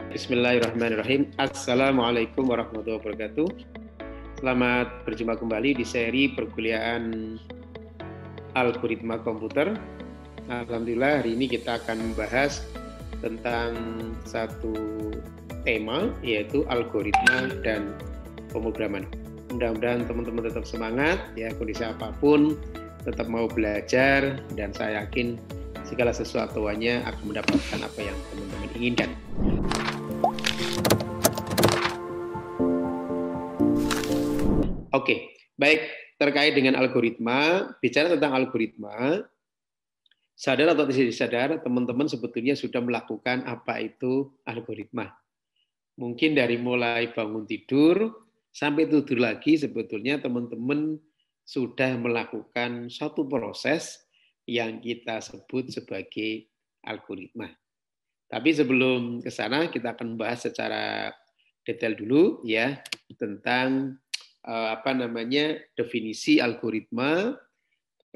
Bismillahirrahmanirrahim. Assalamualaikum warahmatullahi wabarakatuh. Selamat berjumpa kembali di seri perkuliahan algoritma komputer. Alhamdulillah hari ini kita akan membahas tentang satu tema, yaitu algoritma dan pemrograman. Mudah-mudahan teman-teman tetap semangat, ya, kondisi apapun tetap mau belajar, dan saya yakin segala sesuatunya akan mendapatkan apa yang teman-teman inginkan. Oke, baik, terkait dengan algoritma, bicara tentang algoritma, sadar atau tidak sadar, teman-teman sebetulnya sudah melakukan apa itu algoritma. Mungkin dari mulai bangun tidur sampai tidur lagi, sebetulnya teman-teman sudah melakukan satu proses yang kita sebut sebagai algoritma. Tapi sebelum ke sana, kita akan membahas secara detail dulu ya tentang definisi algoritma,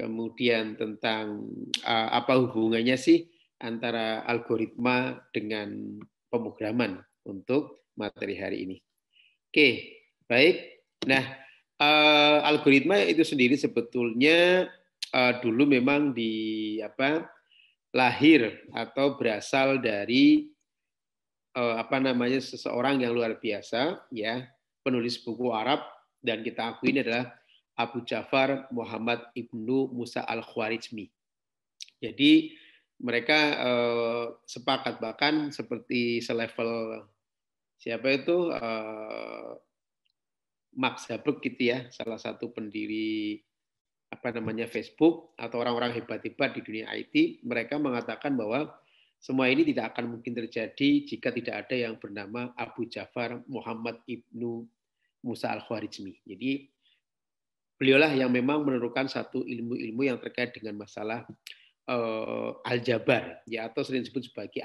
kemudian tentang apa hubungannya sih antara algoritma dengan pemrograman untuk materi hari ini. Oke, baik. Nah, algoritma itu sendiri sebetulnya dulu memang lahir atau berasal dari seseorang yang luar biasa, ya, penulis buku Arab, dan kita akui ini adalah Abu Ja'far Muhammad ibnu Musa al-Khwarizmi. Jadi mereka sepakat, bahkan seperti selevel siapa itu Mark Zuckerberg gitu ya, salah satu pendiri Facebook atau orang-orang hebat-hebat di dunia IT, mereka mengatakan bahwa semua ini tidak akan mungkin terjadi jika tidak ada yang bernama Abu Ja'far Muhammad ibnu Musa al-Khwarizmi. Jadi beliaulah yang memang menemukan satu ilmu-ilmu yang terkait dengan masalah aljabar, ya, atau sering disebut sebagai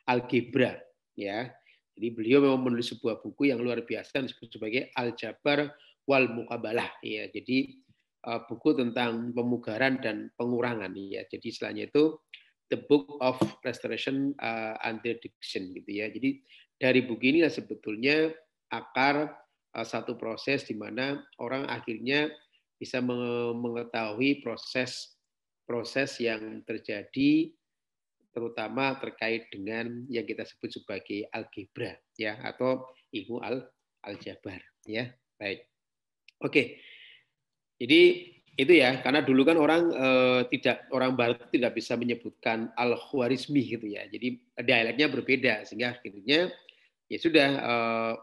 algebra, ya. Jadi beliau memang menulis sebuah buku yang luar biasa disebut sebagai Aljabar wal Muqabalah, ya. Jadi buku tentang pemugaran dan pengurangan, ya. Jadi istilahnya itu The Book of Restoration and Deduction, gitu ya. Jadi dari buku ini sebetulnya akar satu proses di mana orang akhirnya bisa mengetahui proses yang terjadi, terutama terkait dengan yang kita sebut sebagai algebra, ya, atau ilmu aljabar, ya. Baik. Oke. Jadi itu ya, karena dulu kan orang barat tidak bisa menyebutkan al-Khwarizmi gitu ya. Jadi dialeknya berbeda, sehingga akhirnya ya sudah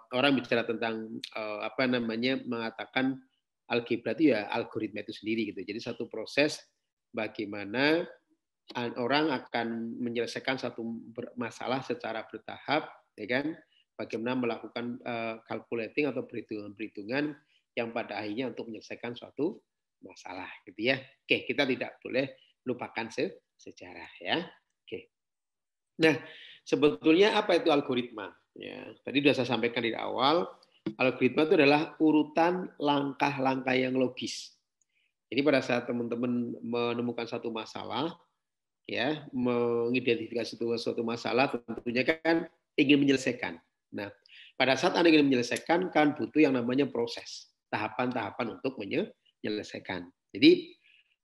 orang bicara tentang mengatakan algebra itu ya algoritma itu sendiri gitu. Jadi satu proses bagaimana orang akan menyelesaikan satu masalah secara bertahap, ya kan? Bagaimana melakukan calculating atau perhitungan-perhitungan yang pada akhirnya untuk menyelesaikan suatu masalah, gitu ya. Oke, kita tidak boleh lupakan sejarah, ya. Oke. Nah, sebetulnya apa itu algoritma? Ya, tadi sudah saya sampaikan di awal, algoritma itu adalah urutan langkah-langkah yang logis. Jadi pada saat teman-teman menemukan satu masalah, ya, mengidentifikasi suatu masalah, tentunya kan ingin menyelesaikan. Nah, pada saat Anda ingin menyelesaikan, kan butuh yang namanya proses, tahapan-tahapan untuk menyelesaikan. Jadi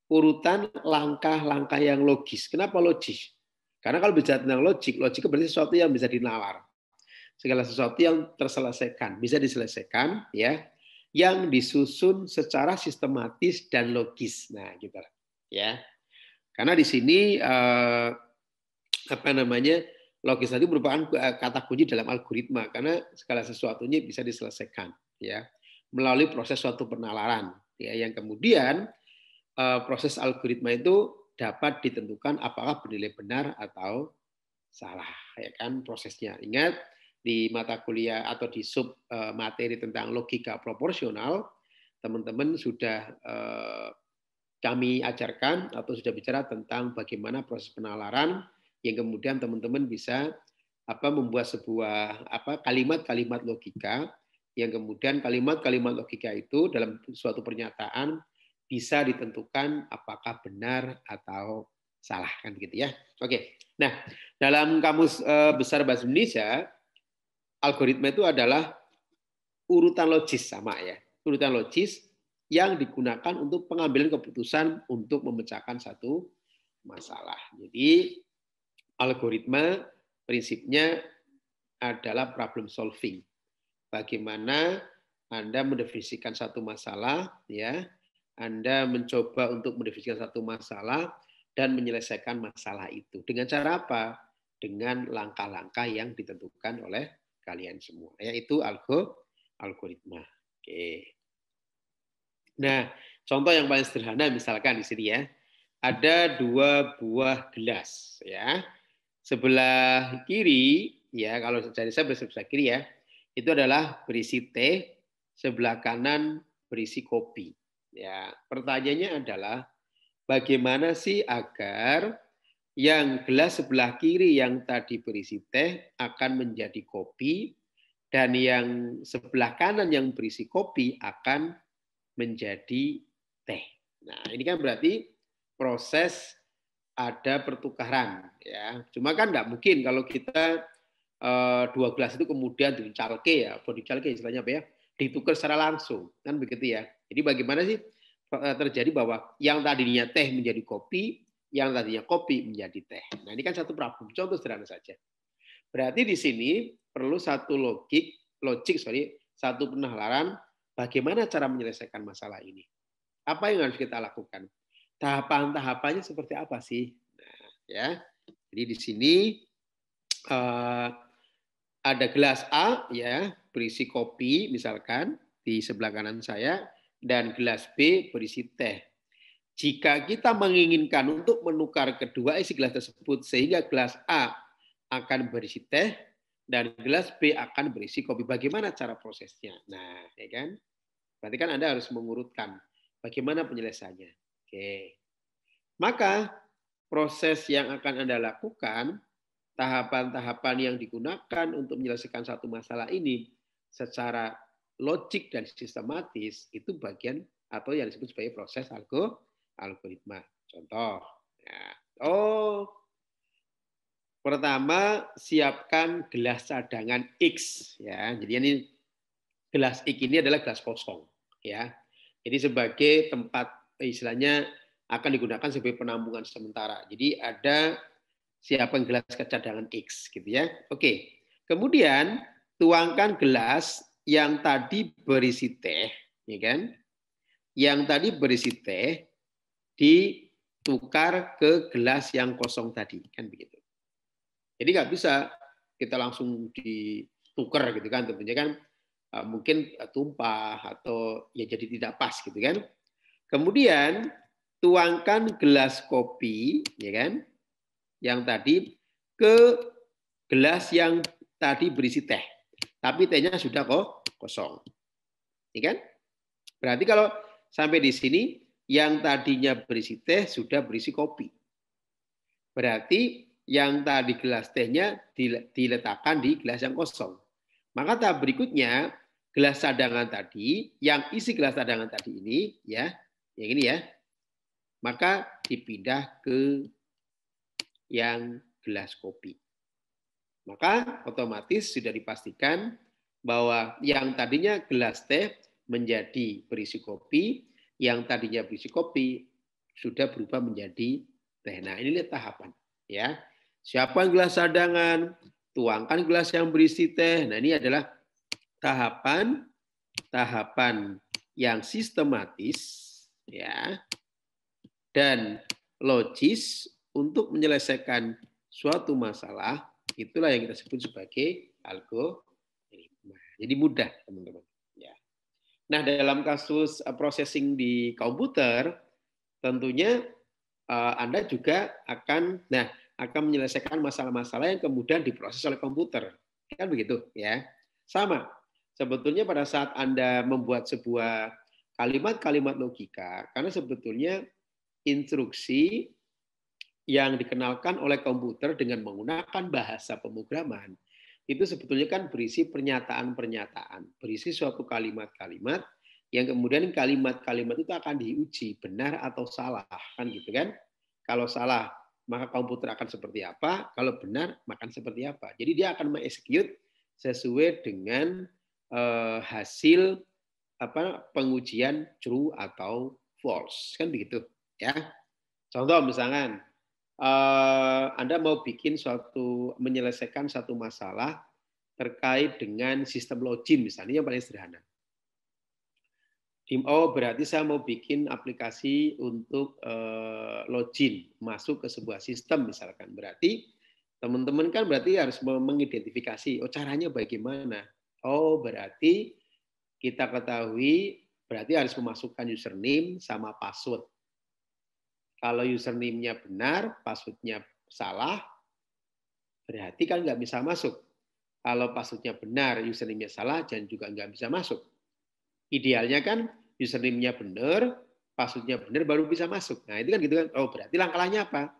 urutan langkah-langkah yang logis. Kenapa logis? Karena kalau bicara tentang logik berarti sesuatu yang bisa dinalar. Segala sesuatu yang terselesaikan, bisa diselesaikan, ya, yang disusun secara sistematis dan logis. Nah, gitu, ya. Karena di sini logis tadi merupakan kata kunci dalam algoritma, karena segala sesuatunya bisa diselesaikan, ya, melalui proses suatu penalaran, ya, yang kemudian proses algoritma itu dapat ditentukan apakah bernilai benar atau salah, ya kan, prosesnya. Ingat di mata kuliah atau di sub materi tentang logika proporsional, teman-teman sudah kami ajarkan atau sudah bicara tentang bagaimana proses penalaran yang kemudian teman-teman bisa membuat sebuah kalimat-kalimat logika yang kemudian kalimat-kalimat logika itu dalam suatu pernyataan bisa ditentukan apakah benar atau salah, kan gitu ya. Oke. Nah, dalam Kamus Besar Bahasa Indonesia algoritma itu adalah urutan logis sama ya. Urutan logis yang digunakan untuk pengambilan keputusan untuk memecahkan satu masalah. Jadi algoritma prinsipnya adalah problem solving. Bagaimana Anda mendefinisikan satu masalah, ya, Anda mencoba untuk mendefinisikan satu masalah dan menyelesaikan masalah itu. Dengan cara apa? Dengan langkah-langkah yang ditentukan oleh kalian semua, yaitu algoritma. Oke. Nah, contoh yang paling sederhana misalkan di sini ya, ada 2 buah gelas ya. Sebelah kiri ya, kalau dari saya sebelah kiri ya, itu adalah berisi teh, sebelah kanan berisi kopi. Ya, pertanyaannya adalah bagaimana sih agar yang gelas sebelah kiri yang tadi berisi teh akan menjadi kopi dan yang sebelah kanan yang berisi kopi akan menjadi teh. Nah, ini kan berarti proses ada pertukaran ya. Cuma kan nggak mungkin kalau kita 2 gelas itu kemudian dicalke ya, dicalke istilahnya apa ya? Ditukar secara langsung, kan begitu ya. Jadi bagaimana sih terjadi bahwa yang tadinya teh menjadi kopi, yang tadinya kopi menjadi teh. Nah, ini kan satu problem. Contoh sederhana saja. Berarti di sini perlu satu satu penalaran bagaimana cara menyelesaikan masalah ini. Apa yang harus kita lakukan? Tahapan-tahapannya seperti apa sih? Nah, ya. Jadi di sini ada gelas A ya, berisi kopi misalkan di sebelah kanan saya dan gelas B berisi teh. Jika kita menginginkan untuk menukar kedua isi gelas tersebut sehingga gelas A akan berisi teh dan gelas B akan berisi kopi. Bagaimana cara prosesnya? Nah, ya kan? Berarti kan Anda harus mengurutkan bagaimana penyelesaiannya. Oke. Maka proses yang akan Anda lakukan, tahapan-tahapan yang digunakan untuk menyelesaikan satu masalah ini secara logik dan sistematis itu bagian atau yang disebut sebagai proses algoritma. Contoh, ya. Pertama siapkan gelas cadangan X ya. Jadi ini gelas X ini adalah gelas kosong ya. Jadi sebagai tempat istilahnya akan digunakan sebagai penampungan sementara. Jadi ada siapkan gelas cadangan X gitu ya. Oke. Kemudian tuangkan gelas yang tadi berisi teh, ya kan? Yang tadi berisi teh ditukar ke gelas yang kosong tadi, kan begitu. Jadi nggak bisa kita langsung ditukar gitu kan, tentunya kan mungkin tumpah atau ya jadi tidak pas gitu kan. Kemudian tuangkan gelas kopi, ya kan, yang tadi ke gelas yang tadi berisi teh, tapi tehnya sudah kosong, ya kan? Berarti kalau sampai di sini yang tadinya berisi teh sudah berisi kopi. Berarti yang tadi gelas tehnya diletakkan di gelas yang kosong. Maka tahap berikutnya gelas cadangan tadi, yang isi gelas cadangan tadi ini ya, yang ini ya, maka dipindah ke yang gelas kopi. Maka otomatis sudah dipastikan bahwa yang tadinya gelas teh menjadi berisi kopi, yang tadinya berisi kopi sudah berubah menjadi teh. Nah, ini lihat tahapan ya. Siapkan gelas cadangan, tuangkan gelas yang berisi teh. Nah, ini adalah tahapan yang sistematis ya dan logis untuk menyelesaikan suatu masalah. Itulah yang kita sebut sebagai algoritma. Jadi mudah, teman-teman. Ya. Nah, dalam kasus processing di komputer, tentunya Anda juga akan menyelesaikan masalah-masalah yang kemudian diproses oleh komputer. Kan begitu, ya. Sama. Sebetulnya pada saat Anda membuat sebuah kalimat-kalimat logika, karena sebetulnya instruksi yang dikenalkan oleh komputer dengan menggunakan bahasa pemrograman itu sebetulnya kan berisi pernyataan-pernyataan, berisi suatu kalimat-kalimat yang kemudian kalimat-kalimat itu akan diuji benar atau salah, kan gitu kan? Kalau salah maka komputer akan seperti apa, kalau benar maka seperti apa. Jadi dia akan mengeksekut sesuai dengan hasil pengujian true atau false, kan begitu ya. Contoh misalkan Anda mau menyelesaikan satu masalah terkait dengan sistem login misalnya yang paling sederhana. Oh, berarti saya mau bikin aplikasi untuk login masuk ke sebuah sistem misalkan. Berarti teman-teman kan berarti harus mengidentifikasi, oh caranya bagaimana. Oh, berarti kita ketahui berarti harus memasukkan username sama password. Kalau username-nya benar, password-nya salah, berarti kan nggak bisa masuk. Kalau password-nya benar, username-nya salah, dan juga nggak bisa masuk. Idealnya kan username-nya benar, password-nya benar, baru bisa masuk. Nah, itu kan gitu kan. Oh, berarti langkahnya apa?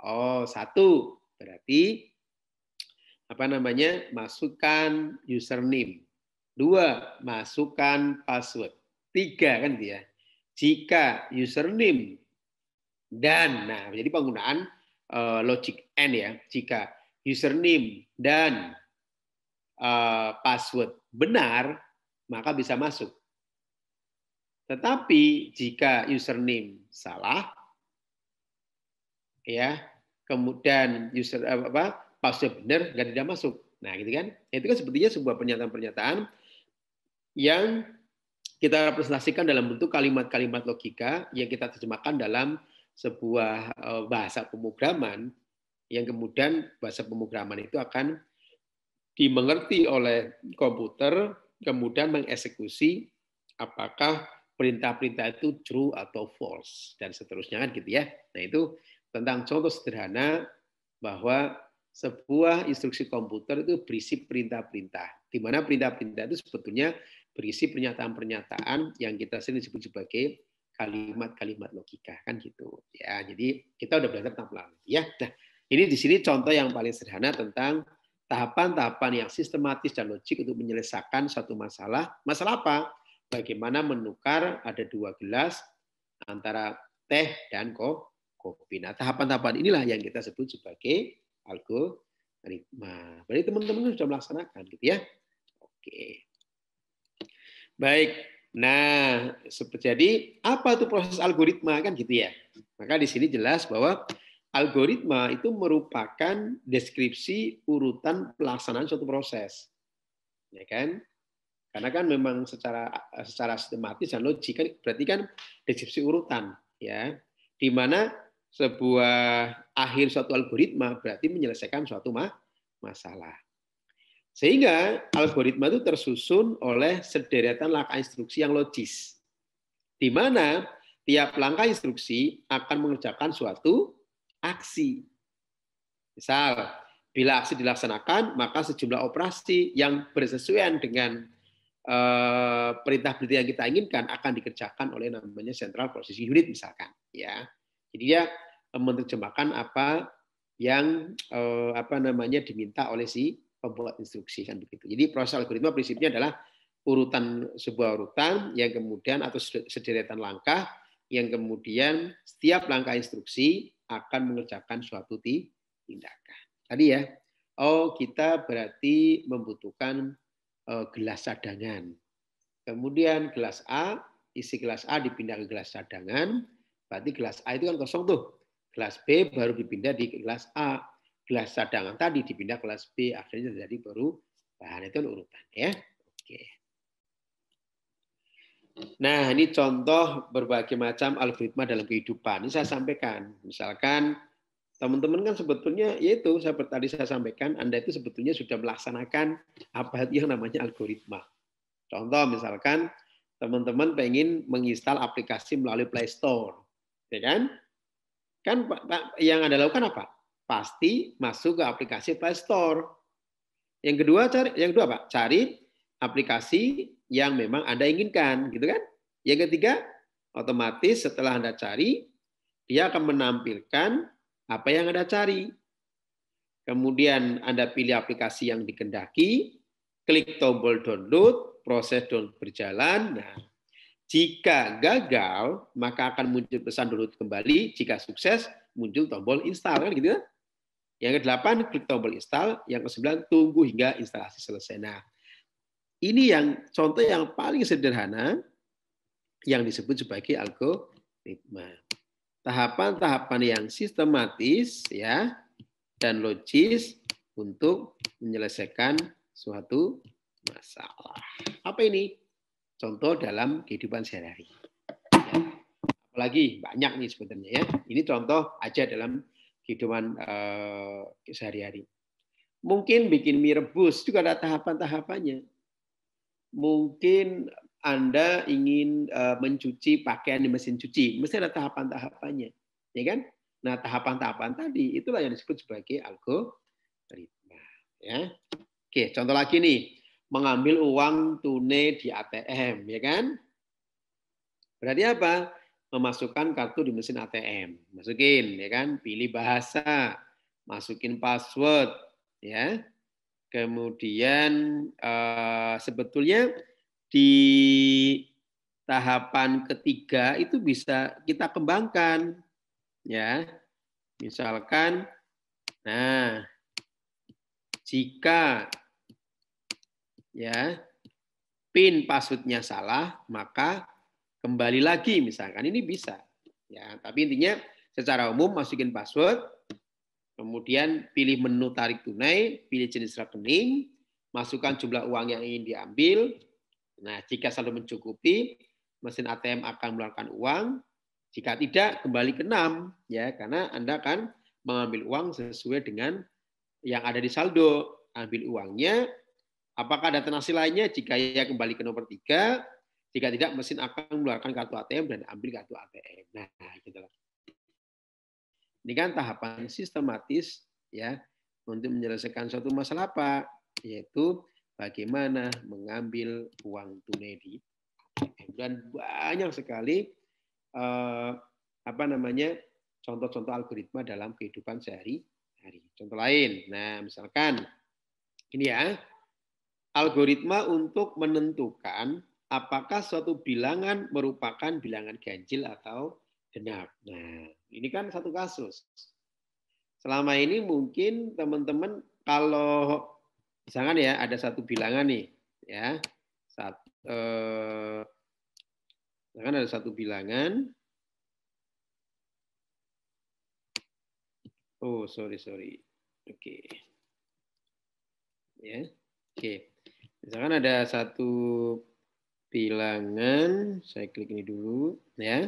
Oh, satu, berarti masukkan username. Dua, masukkan password. Tiga, kan dia. Jika username dan, nah, jadi penggunaan logic and ya. Jika username dan password benar, maka bisa masuk. Tetapi jika username salah, ya, kemudian password benar, nggak tidak masuk. Nah, gitu kan? Itu kan sepertinya sebuah pernyataan-pernyataan yang kita representasikan dalam bentuk kalimat-kalimat logika yang kita terjemahkan dalam sebuah bahasa pemrograman, yang kemudian bahasa pemrograman itu akan dimengerti oleh komputer, kemudian mengeksekusi apakah perintah-perintah itu true atau false, dan seterusnya kan gitu ya. Nah, itu tentang contoh sederhana bahwa sebuah instruksi komputer itu berisi perintah-perintah, di mana perintah-perintah itu sebetulnya berisi pernyataan-pernyataan yang kita sering sebut sebagai kalimat-kalimat logika, kan gitu ya. Jadi kita udah belajar tentang pelan ya. Nah, ini di sini contoh yang paling sederhana tentang tahapan-tahapan yang sistematis dan logik untuk menyelesaikan satu masalah. Masalah apa? Bagaimana menukar ada 2 gelas antara teh dan kopi. Nah, tahapan-tahapan inilah yang kita sebut sebagai algoritma. Berarti teman-teman sudah melaksanakan gitu ya. Oke. Baik. Nah, jadi apa itu proses algoritma kan gitu ya. Maka di sini jelas bahwa algoritma itu merupakan deskripsi urutan pelaksanaan suatu proses. Ya kan? Karena kan memang secara sistematis dan logik kan berarti kan deskripsi urutan ya. Di mana sebuah akhir suatu algoritma berarti menyelesaikan suatu masalah. Sehingga algoritma itu tersusun oleh sederetan langkah instruksi yang logis. Di mana tiap langkah instruksi akan mengerjakan suatu aksi. Misal, bila aksi dilaksanakan, maka sejumlah operasi yang bersesuaian dengan perintah-perintah yang kita inginkan akan dikerjakan oleh namanya central processing unit misalkan. Ya, jadi dia menerjemahkan apa yang diminta oleh si pembuat instruksi kan begitu. Jadi proses algoritma prinsipnya adalah sebuah urutan yang kemudian atau sederetan langkah yang kemudian setiap langkah instruksi akan mengerjakan suatu tindakan. Tadi ya, kita berarti membutuhkan gelas cadangan. Kemudian gelas A, isi gelas A dipindah ke gelas cadangan, berarti gelas A itu kan kosong tuh. Gelas B baru dipindah di gelas A. Gelas cadangan tadi dipindah ke gelas B, akhirnya terjadi perubahan. Itu urutan ya. Oke. Nah, ini contoh berbagai macam algoritma dalam kehidupan. Ini saya sampaikan. Misalkan teman-teman kan sebetulnya yaitu tadi saya sampaikan, Anda itu sebetulnya sudah melaksanakan apa yang namanya algoritma. Contoh misalkan teman-teman pengen menginstal aplikasi melalui Play Store, ya kan? Kan yang Anda lakukan apa? Pasti masuk ke aplikasi Play Store. Yang kedua apa? Cari aplikasi yang memang Anda inginkan, gitu kan? Yang ketiga, otomatis setelah Anda cari, dia akan menampilkan apa yang Anda cari. Kemudian Anda pilih aplikasi yang dikehendaki, klik tombol download, proses download berjalan. Nah, jika gagal, maka akan muncul pesan download kembali. Jika sukses, muncul tombol install, kan gitu ya? Yang ke-8, klik tombol install. Yang ke-9, tunggu hingga instalasi selesai. Nah, ini yang contoh yang paling sederhana yang disebut sebagai algoritma. Tahapan-tahapan yang sistematis ya dan logis untuk menyelesaikan suatu masalah. Apa ini? Contoh dalam kehidupan sehari-hari. Apalagi banyak nih sebenarnya ya. Ini contoh aja dalam kehidupan sehari-hari. Mungkin bikin mie rebus juga ada tahapan-tahapannya. Mungkin Anda ingin mencuci pakaian di mesin cuci, mesti ada tahapan-tahapannya, ya kan? Nah, tahapan-tahapan tadi itulah yang disebut sebagai algoritma, ya. Oke, contoh lagi nih, mengambil uang tunai di ATM, ya kan? Berarti apa? Memasukkan kartu di mesin ATM, masukin, ya kan? Pilih bahasa, masukin password, ya. Kemudian sebetulnya di tahapan ketiga itu bisa kita kembangkan, ya. Misalkan, nah, jika ya PIN passwordnya salah, maka kembali lagi, misalkan ini bisa, ya. Tapi intinya secara umum masukin password. Kemudian pilih menu tarik tunai, pilih jenis rekening, masukkan jumlah uang yang ingin diambil. Nah, jika saldo mencukupi, mesin ATM akan mengeluarkan uang. Jika tidak, kembali ke 6, ya, karena Anda akan mengambil uang sesuai dengan yang ada di saldo. Ambil uangnya, apakah ada transaksi lainnya? Jika ya, kembali ke nomor 3. Jika tidak, mesin akan mengeluarkan kartu ATM dan ambil kartu ATM. Nah, gitu lah. Ini kan tahapan sistematis ya untuk menyelesaikan suatu masalah apa? Yaitu bagaimana mengambil uang tunai di ATM. Dan banyak sekali contoh-contoh algoritma dalam kehidupan sehari-hari. Contoh lain, nah misalkan ini ya, algoritma untuk menentukan apakah suatu bilangan merupakan bilangan ganjil atau genap. Nah, ini kan satu kasus. Selama ini mungkin teman-teman kalau misalkan ya ada satu bilangan nih, ya, misalkan ada satu bilangan. Oh, sorry. Oke. Ya. Oke. Misalkan ada satu bilangan, saya klik ini dulu, ya.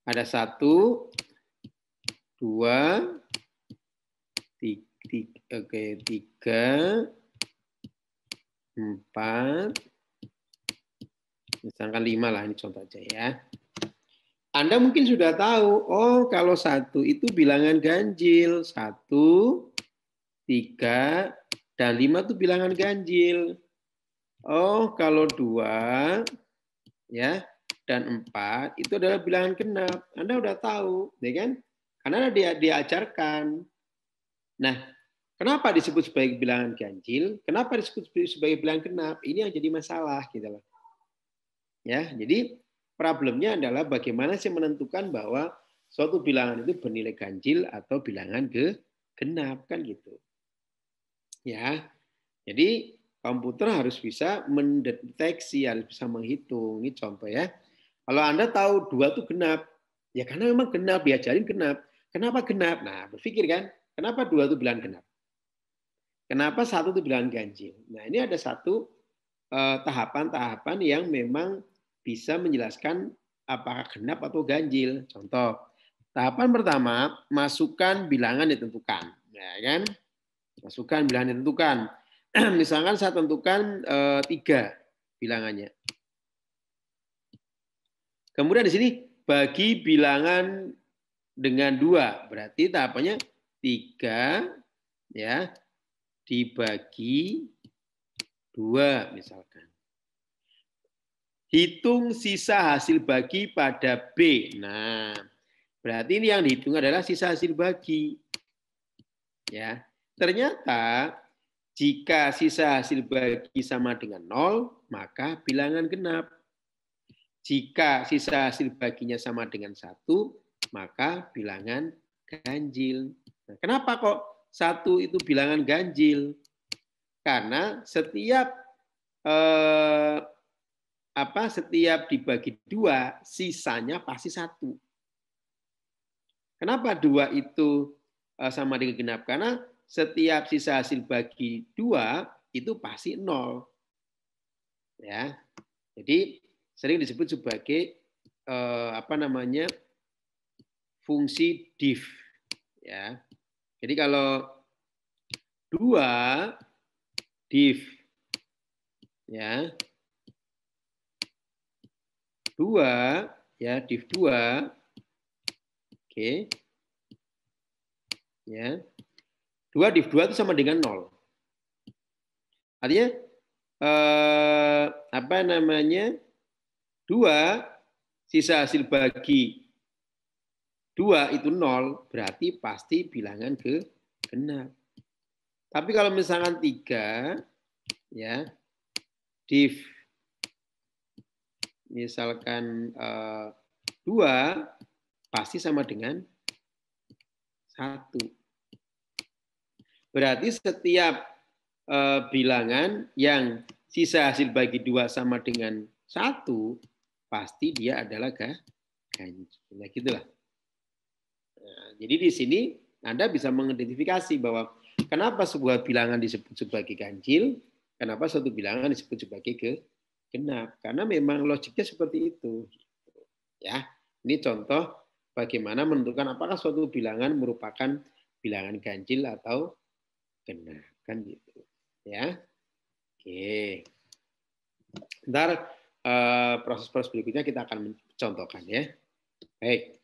Ada 1, 2, 3, 4, misalkan 5 lah, ini contoh aja ya. Anda mungkin sudah tahu, oh kalau 1 itu bilangan ganjil, 1, 3, dan 5 itu bilangan ganjil. Oh kalau 2, ya, dan 4 itu adalah bilangan genap. Anda udah tahu, ya kan? Karena dia diajarkan. Nah, kenapa disebut sebagai bilangan ganjil? Kenapa disebut sebagai bilangan genap? Ini yang jadi masalah, gitu loh. Ya, jadi problemnya adalah bagaimana sih menentukan bahwa suatu bilangan itu bernilai ganjil atau bilangan genap, kan gitu. Ya, jadi komputer harus bisa mendeteksi, harus bisa menghitung. Ini contoh ya. Kalau Anda tahu 2 itu genap, ya karena memang genap, diajarin genap. Kenapa genap? Nah, berpikir kan, kenapa 2 itu bilangan genap? Kenapa 1 itu bilangan ganjil? Nah, ini ada satu tahapan-tahapan yang memang bisa menjelaskan apakah genap atau ganjil. Contoh, tahapan pertama, masukkan bilangan ditentukan. Ya kan? Masukkan bilangan ditentukan. Misalkan saya tentukan 3 bilangannya. Kemudian di sini bagi bilangan dengan 2, berarti tahapannya 3 ya dibagi 2 misalkan. Hitung sisa hasil bagi pada B. Nah, berarti ini yang dihitung adalah sisa hasil bagi. Ya, ternyata jika sisa hasil bagi sama dengan 0, maka bilangan genap. Jika sisa hasil baginya sama dengan 1, maka bilangan ganjil. Nah, kenapa kok 1 itu bilangan ganjil? Karena setiap setiap dibagi 2, sisanya pasti 1. Kenapa 2 itu sama dengan genap? Karena setiap sisa hasil bagi 2 itu pasti 0. Ya. Jadi sering disebut sebagai fungsi div. Ya. Jadi kalau 2 div ya 2 ya div 2 oke ya 2 div 2 itu sama dengan 0. Artinya 2 sisa hasil bagi 2 itu 0, berarti pasti bilangan genap. Tapi kalau misalkan 3 ya div misalkan 2 pasti sama dengan 1. Berarti setiap bilangan yang sisa hasil bagi 2 sama dengan 1 pasti dia adalah ganjil. Nah, gitulah. Nah, jadi di sini Anda bisa mengidentifikasi bahwa kenapa sebuah bilangan disebut sebagai ganjil, kenapa suatu bilangan disebut sebagai genap. Karena memang logiknya seperti itu. Ya, ini contoh bagaimana menentukan apakah suatu bilangan merupakan bilangan ganjil atau genap, kan gitu. Ya, oke. Ntar proses-proses berikutnya kita akan mencontohkan ya. Baik.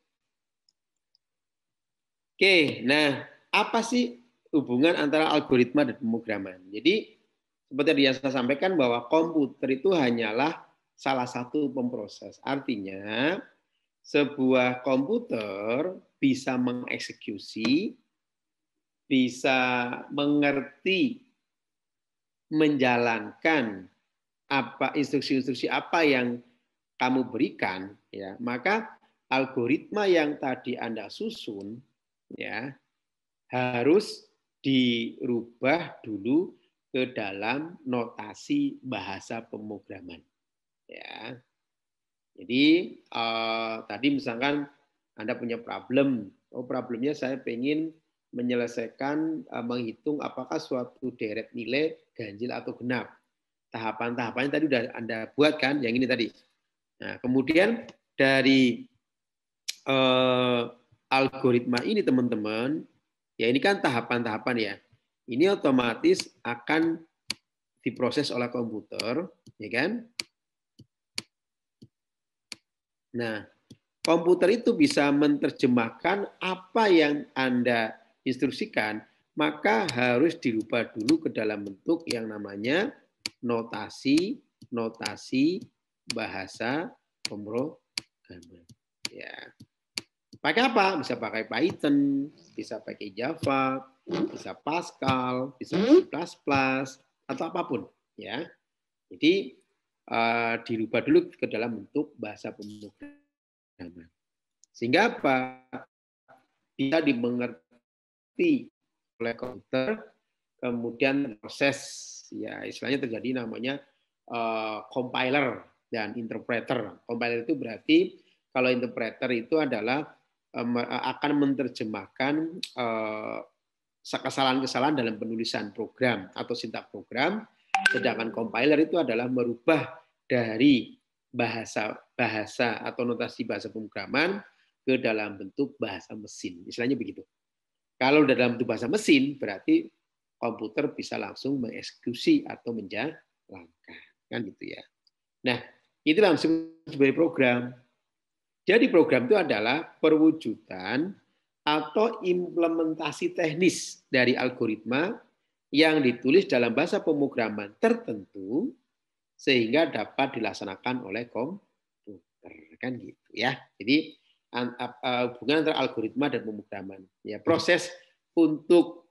Oke, nah apa sih hubungan antara algoritma dan pemrograman? Jadi seperti yang saya sampaikan bahwa komputer itu hanyalah salah satu pemproses. Artinya sebuah komputer bisa mengeksekusi, bisa mengerti, menjalankan apa instruksi-instruksi apa yang kamu berikan, ya, maka algoritma yang tadi Anda susun, ya, harus dirubah dulu ke dalam notasi bahasa pemrograman. Ya, jadi tadi misalkan Anda punya problem, problemnya saya pengen menyelesaikan menghitung apakah suatu deret nilai ganjil atau genap. Tahapan-tahapannya tadi udah Anda buat kan, yang ini tadi. Nah, kemudian dari algoritma ini teman-teman, ya ini kan tahapan-tahapan ya. Ini otomatis akan diproses oleh komputer, ya kan? Nah, komputer itu bisa menerjemahkan apa yang Anda instruksikan, maka harus dirubah dulu ke dalam bentuk yang namanya notasi bahasa pemrograman. Ya. Pakai apa? Bisa pakai Python, bisa pakai Java, bisa Pascal, bisa C++, atau apapun. Ya. Jadi dirubah dulu ke dalam bentuk bahasa pemrograman. Sehingga apa? Bisa dimengerti oleh komputer, kemudian proses, ya istilahnya terjadi namanya compiler dan interpreter. Compiler itu berarti kalau interpreter itu adalah akan menerjemahkan kesalahan-kesalahan dalam penulisan program atau sintaks program, sedangkan compiler itu adalah merubah dari bahasa atau notasi bahasa pemrograman ke dalam bentuk bahasa mesin. Istilahnya begitu. Kalau dalam bentuk bahasa mesin, berarti komputer bisa langsung mengeksekusi atau menjalankan. Kan gitu ya. Nah, itu langsung sebagai program. Jadi program itu adalah perwujudan atau implementasi teknis dari algoritma yang ditulis dalam bahasa pemrograman tertentu sehingga dapat dilaksanakan oleh komputer. Kan gitu ya. Jadi hubungan antara algoritma dan pemrograman. Ya, proses untuk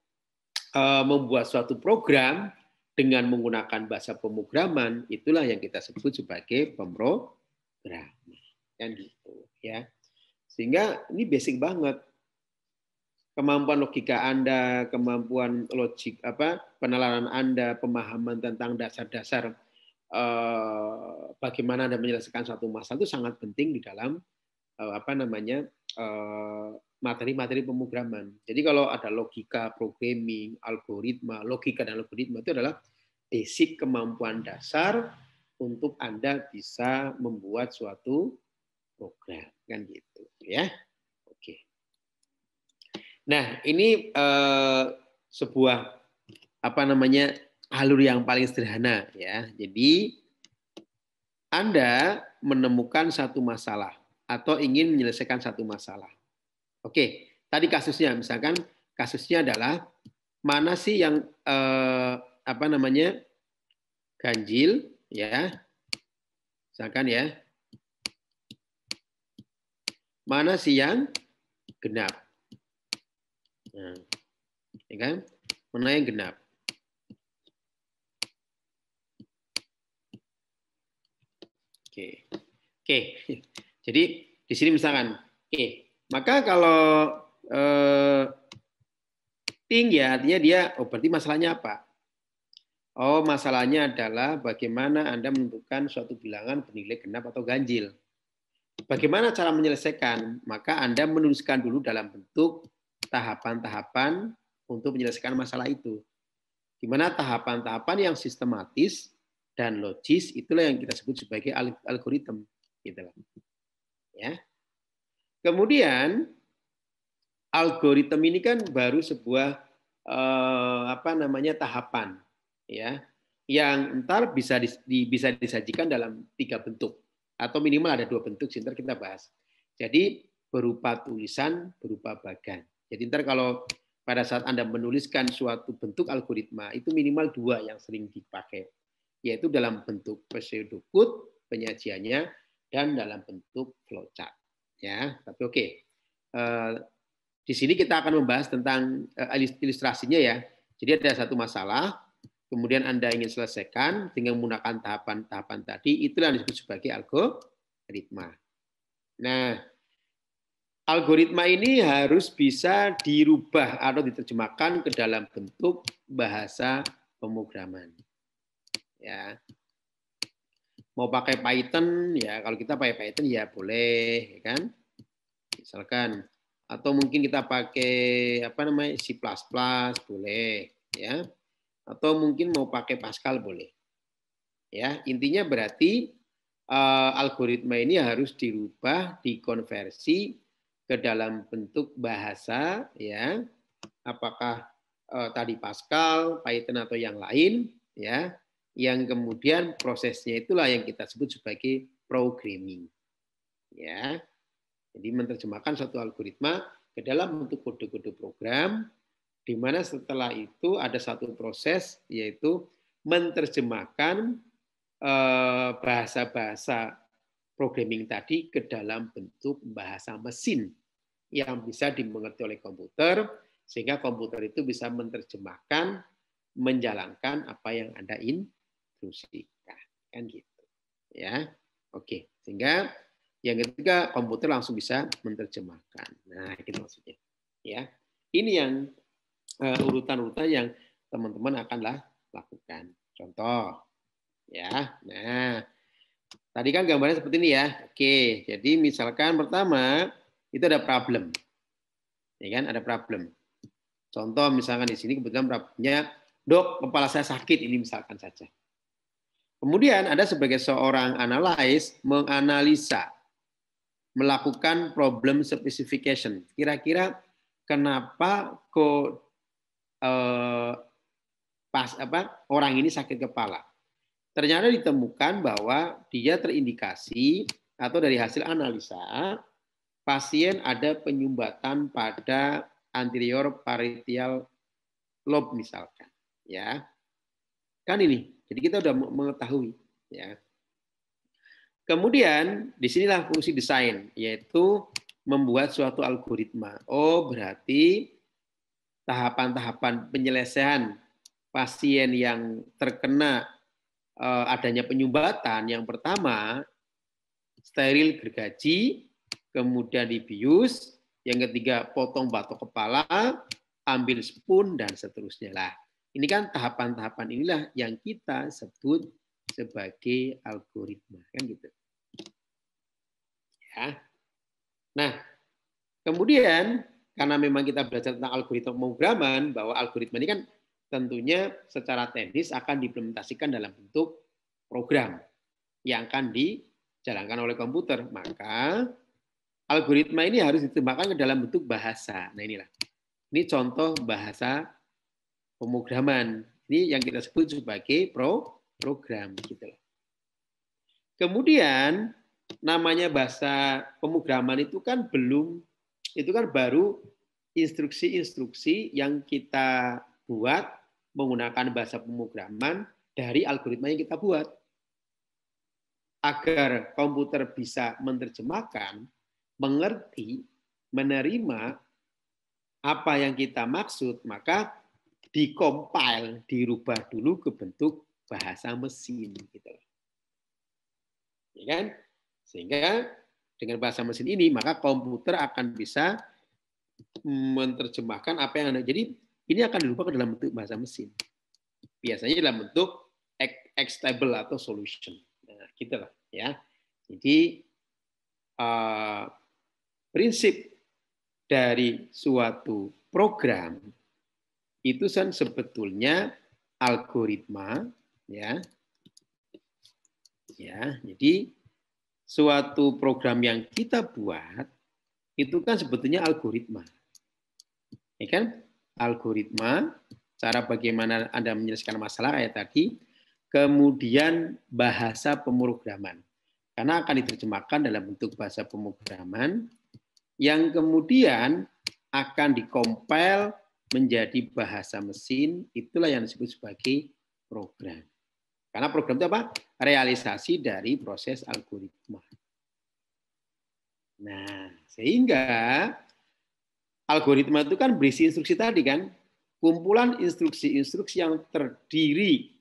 membuat suatu program dengan menggunakan bahasa pemrograman itulah yang kita sebut sebagai pemrograman. Kan gitu ya. Sehingga ini basic banget. kemampuan logika Anda, kemampuan logik penalaran Anda, pemahaman tentang dasar-dasar bagaimana Anda menyelesaikan satu masalah itu sangat penting di dalam materi-materi pemrograman. Jadi kalau ada logika, programming, algoritma, logika dan algoritma itu adalah basic kemampuan dasar untuk Anda bisa membuat suatu program, kan gitu ya. Oke. Nah, ini sebuah alur yang paling sederhana ya. Jadi Anda menemukan satu masalah atau ingin menyelesaikan satu masalah. Oke, tadi kasusnya misalkan kasusnya adalah mana sih yang ganjil ya. Misalkan ya. Mana sih yang genap? Nah, ya kan? Mana yang genap? Oke. Jadi di sini misalkan, maka kalau tinggi artinya dia, berarti masalahnya apa? Oh, masalahnya adalah bagaimana Anda menentukan suatu bilangan bernilai genap atau ganjil. Bagaimana cara menyelesaikan? Maka Anda menuliskan dulu dalam bentuk tahapan-tahapan untuk menyelesaikan masalah itu. Di mana tahapan-tahapan yang sistematis dan logis itulah yang kita sebut sebagai algoritma. Gitu. Ya. Kemudian algoritma ini kan baru sebuah tahapan, ya, yang ntar bisa disajikan dalam 3 bentuk atau minimal ada 2 bentuk. Ntar kita bahas. Jadi berupa tulisan, berupa bagan. Jadi ntar kalau pada saat Anda menuliskan suatu bentuk algoritma itu minimal 2 yang sering dipakai, yaitu dalam bentuk pseudocode penyajiannya dan dalam bentuk flowchart. Ya, tapi oke. Di sini kita akan membahas tentang ilustrasinya ya. Jadi ada satu masalah, kemudian Anda ingin selesaikan dengan menggunakan tahapan-tahapan tadi, itulah yang disebut sebagai algoritma. Nah, algoritma ini harus bisa dirubah atau diterjemahkan ke dalam bentuk bahasa pemrograman. Ya. Mau pakai Python, ya kalau kita pakai Python ya boleh, ya kan? Misalkan, atau mungkin kita pakai C++ boleh, ya. Atau mungkin mau pakai Pascal boleh. Ya, intinya berarti algoritma ini harus dirubah, dikonversi ke dalam bentuk bahasa, ya. Apakah tadi Pascal, Python atau yang lain, ya. Yang kemudian prosesnya itulah yang kita sebut sebagai programming. Ya. Jadi menerjemahkan suatu algoritma ke dalam bentuk kode-kode program, di mana setelah itu ada satu proses, yaitu menerjemahkan bahasa-bahasa programming tadi ke dalam bentuk bahasa mesin yang bisa dimengerti oleh komputer, sehingga komputer itu bisa menerjemahkan, menjalankan apa yang Anda instruksikan, kan gitu. Ya, oke. Sehingga yang ketiga, komputer langsung bisa menerjemahkan. Nah, itu maksudnya. Ya, ini yang urutan-urutan yang teman-teman akan lakukan. Contoh, ya. Nah, tadi kan gambarnya seperti ini ya. Oke, jadi misalkan pertama itu ada problem, ya kan? Ada problem. Contoh misalkan di sini kebetulan problemnya, dok, kepala saya sakit, ini misalkan saja. Kemudian ada sebagai seorang analis menganalisa, melakukan problem specification. Kira-kira kenapa kok orang ini sakit kepala? Ternyata ditemukan bahwa dia terindikasi atau dari hasil analisa pasien ada penyumbatan pada anterior parietal lobe misalkan, ya. Kan ini. Jadi kita sudah mengetahui, ya. Kemudian disinilah fungsi desain, yaitu membuat suatu algoritma. Oh, berarti tahapan-tahapan penyelesaian pasien yang terkena adanya penyumbatan, yang pertama steril gergaji, kemudian dibius, Yang ketiga, potong batok kepala, ambil spoon, dan seterusnya lah. Ini kan tahapan-tahapan inilah yang kita sebut sebagai algoritma, kan gitu. Ya. Nah, kemudian karena memang kita belajar tentang algoritma pemrograman, bahwa algoritma ini kan tentunya secara teknis akan diimplementasikan dalam bentuk program yang akan dijalankan oleh komputer. Maka algoritma ini harus diterjemahkan ke dalam bentuk bahasa. Nah inilah. Ini contoh bahasa pemrograman. Ini yang kita sebut sebagai program. Gitu. Kemudian namanya bahasa pemrograman itu kan baru instruksi-instruksi yang kita buat menggunakan bahasa pemrograman dari algoritma yang kita buat. Agar komputer bisa menerjemahkan, mengerti, menerima apa yang kita maksud, maka dikompil, dirubah dulu ke bentuk bahasa mesin, gitu. Ya kan? Sehingga dengan bahasa mesin ini, maka komputer akan bisa menerjemahkan apa yang ada. Jadi ini akan dirubah ke dalam bentuk bahasa mesin. Biasanya dalam bentuk executable atau solution. Nah, gitu lah, ya. Jadi prinsip dari suatu program itu kan sebetulnya algoritma, ya. Ya, jadi suatu program yang kita buat itu kan sebetulnya algoritma. Ya kan? Algoritma, cara bagaimana Anda menyelesaikan masalah kayak tadi, kemudian bahasa pemrograman. Karena akan diterjemahkan dalam bentuk bahasa pemrograman yang kemudian akan dikompil menjadi bahasa mesin, itulah yang disebut sebagai program. Karena program itu apa? Realisasi dari proses algoritma. Nah, sehingga algoritma itu kan berisi instruksi tadi kan, kumpulan instruksi-instruksi yang terdiri,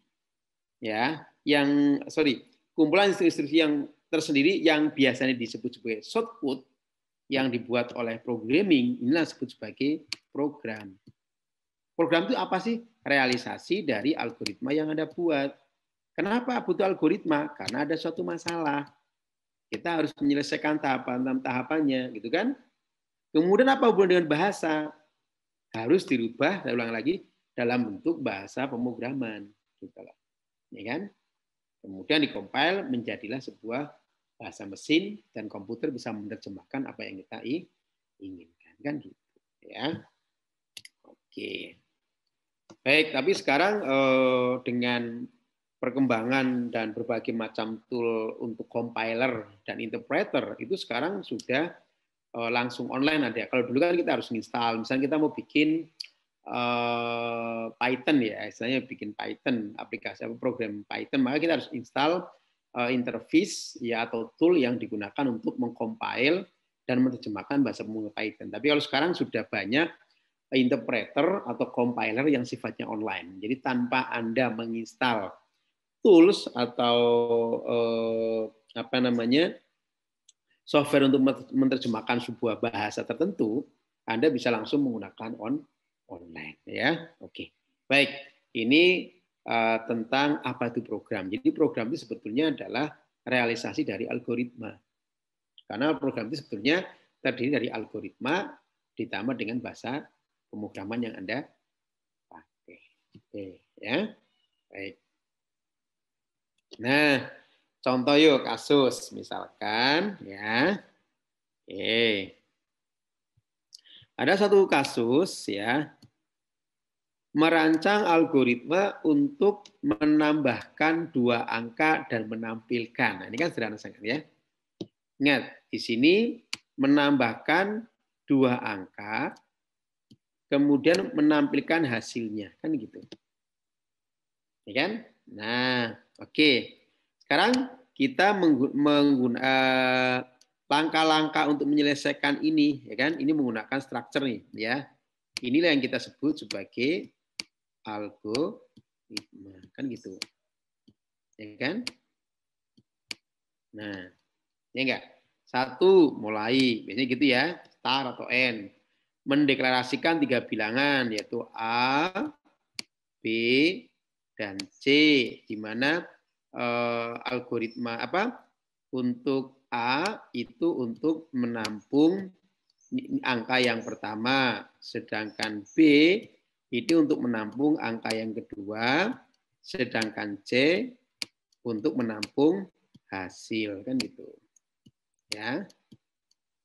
kumpulan instruksi yang tersendiri yang biasanya disebut sebagai shortcut yang dibuat oleh programming, inilah disebut sebagai program. Program itu apa sih? Realisasi dari algoritma yang Anda buat. Kenapa butuh algoritma? Karena ada suatu masalah. Kita harus menyelesaikan tahapan-tahapannya, gitu kan? Kemudian apa hubungan dengan bahasa? Harus dirubah, saya ulang lagi, dalam bentuk bahasa pemrograman, gitu lah. Ya kan? Kemudian dikompil menjadilah sebuah bahasa mesin dan komputer bisa menerjemahkan apa yang kita inginkan, kan gitu, ya. Oke. Baik, tapi sekarang dengan perkembangan dan berbagai macam tool untuk compiler dan interpreter itu sekarang sudah langsung online ada. Kalau dulu kan kita harus install, misalnya kita mau bikin Python ya, istilahnya bikin Python, aplikasi program Python, maka kita harus install interface ya atau tool yang digunakan untuk mengcompile dan menerjemahkan bahasa pemrograman Python. Tapi kalau sekarang sudah banyak interpreter atau compiler yang sifatnya online. Jadi tanpa Anda menginstal tools atau software untuk menerjemahkan sebuah bahasa tertentu, Anda bisa langsung menggunakan online, ya. Oke. Baik, ini tentang apa itu program. Jadi program itu sebetulnya adalah realisasi dari algoritma. Karena program itu sebetulnya terdiri dari algoritma ditambah dengan bahasa pemrograman yang Anda pakai. Oke, ya. Baik. Nah, contoh yuk kasus misalkan ya. Oke. Ada satu kasus ya, merancang algoritma untuk menambahkan 2 angka dan menampilkan. Nah, ini kan sederhana sangat ya. Ingat, di sini menambahkan 2 angka kemudian menampilkan hasilnya, kan gitu. Ya kan? Nah, oke. Sekarang kita menggunakan langkah-langkah untuk menyelesaikan ini, ya kan? Ini menggunakan structure nih, ya. Inilah yang kita sebut sebagai algoritma, kan gitu. Ya kan? Nah, ya enggak? 1 mulai, biasanya gitu ya. star atau N. Mendeklarasikan 3 bilangan, yaitu A, B, dan C, di mana algoritma untuk A itu untuk menampung angka yang pertama, sedangkan B itu untuk menampung angka yang kedua, sedangkan C untuk menampung hasil, kan gitu. Ya.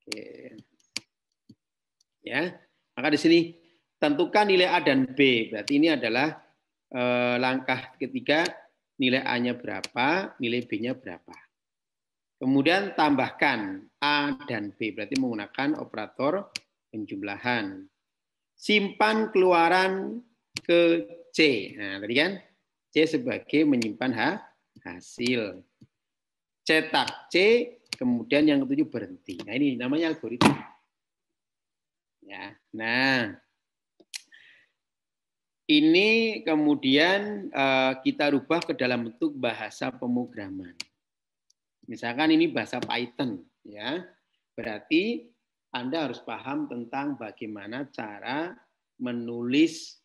Oke. Ya. Maka di sini tentukan nilai A dan B. Berarti ini adalah langkah ketiga, nilai A-nya berapa, nilai B-nya berapa. Kemudian tambahkan A dan B, berarti menggunakan operator penjumlahan. Simpan keluaran ke C. Nah, tadi kan C sebagai menyimpan hasil. Cetak C, kemudian yang ketujuh berhenti. Nah, ini namanya algoritma. Ya. Nah, ini kemudian kita rubah ke dalam bentuk bahasa pemrograman. Misalkan ini bahasa Python, ya. Berarti Anda harus paham tentang bagaimana cara menulis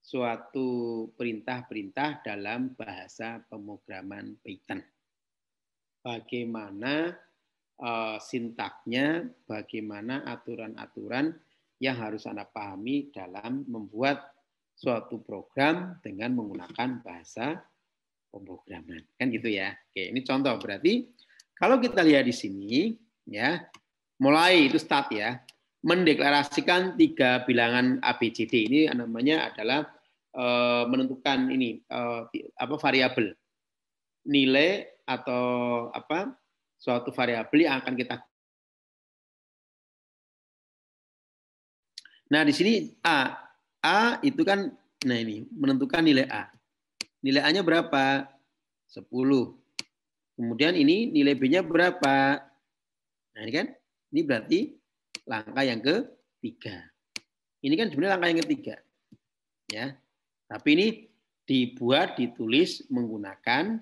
suatu perintah-perintah dalam bahasa pemrograman Python. Bagaimana sintaknya, bagaimana aturan-aturan yang harus Anda pahami dalam membuat suatu program dengan menggunakan bahasa pemrograman, kan gitu ya. Oke, ini contoh. Berarti kalau kita lihat di sini, ya, mulai itu start ya, mendeklarasikan 3 bilangan ABCD. Ini namanya adalah menentukan ini variabel nilai atau suatu variabel yang akan kita. Nah di sini A itu kan, nah ini menentukan nilai A. Nilai A-nya berapa? 10. Kemudian ini nilai B-nya berapa? Nah ini kan, ini berarti langkah yang ketiga. Ini kan sebenarnya langkah yang ketiga. Ya. Tapi ini ditulis menggunakan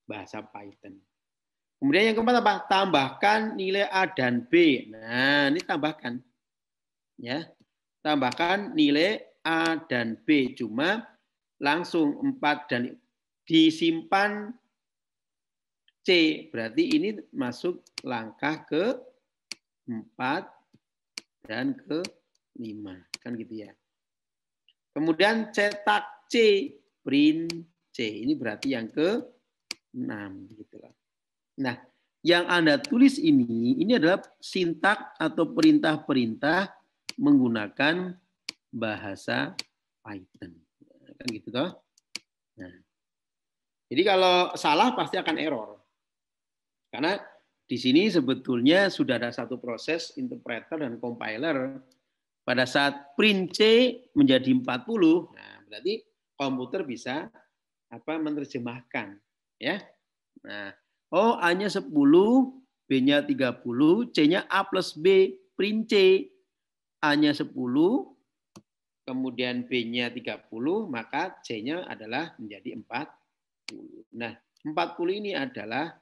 bahasa Python. Kemudian yang keempat apa? Tambahkan nilai A dan B. Nah, ini tambahkan. Ya. Tambahkan nilai A dan B. Cuma langsung 4 dan disimpan C. Berarti ini masuk langkah ke-4 dan ke-5. Kan gitu ya. Kemudian cetak C, print C. Ini berarti yang ke-6. Gitu lah. Nah, yang Anda tulis ini adalah sintak atau perintah-perintah menggunakan bahasa Python. Kan gitu toh. Nah, jadi kalau salah pasti akan error. Karena di sini sebetulnya sudah ada satu proses interpreter dan compiler. Pada saat print C menjadi 40, nah berarti komputer bisa menerjemahkan, ya. Nah, A-nya 10, B-nya 30, C-nya A plus B, print C. A-nya 10, kemudian B-nya 30, maka C-nya adalah menjadi 40. Nah, 40 ini adalah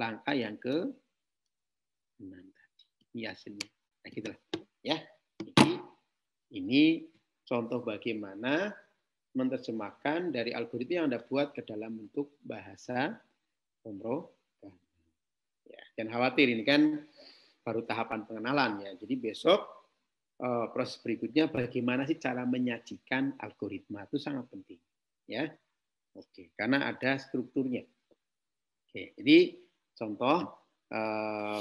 langkah yang ke-6 tadi. Ini hasilnya. Nah, gitu lah. Ya. Jadi ini contoh bagaimana menerjemahkan dari algoritma yang Anda buat ke dalam bentuk bahasa pemrograman. Ya, jangan khawatir, ini kan baru tahapan pengenalan ya. Jadi besok proses berikutnya bagaimana sih cara menyajikan algoritma, itu sangat penting. Ya. Oke, karena ada strukturnya. Oke, jadi contoh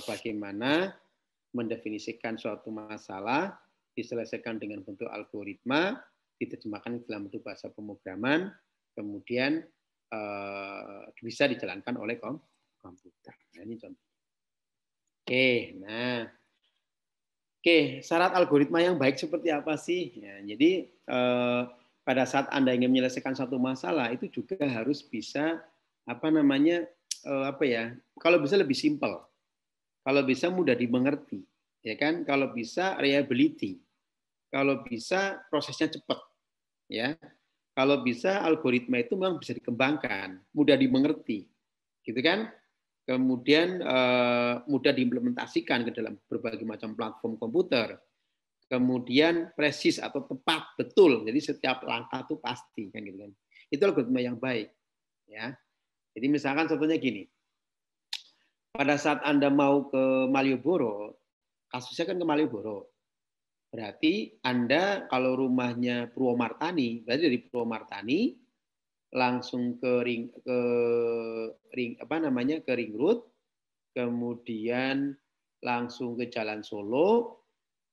bagaimana mendefinisikan suatu masalah diselesaikan dengan bentuk algoritma, diterjemahkan dalam bentuk bahasa pemrograman, kemudian bisa dijalankan oleh komputer. Nah, ini contoh. Oke, syarat algoritma yang baik seperti apa sih? Ya, jadi pada saat Anda ingin menyelesaikan satu masalah itu juga harus bisa kalau bisa lebih simpel, kalau bisa mudah dimengerti, ya kan? Kalau bisa reliability, kalau bisa prosesnya cepat, ya. Kalau bisa algoritma itu memang bisa dikembangkan, mudah dimengerti, gitu kan? kemudian mudah diimplementasikan ke dalam berbagai macam platform komputer, kemudian presis atau tepat, betul, jadi setiap langkah itu pasti, kan gitu kan. Itu algoritma yang baik, ya. Jadi misalkan contohnya gini, pada saat Anda mau ke Malioboro, kasusnya kan ke Malioboro, berarti Anda kalau rumahnya Purwomartani, berarti dari Purwomartani langsung ke ring road, kemudian langsung ke Jalan Solo,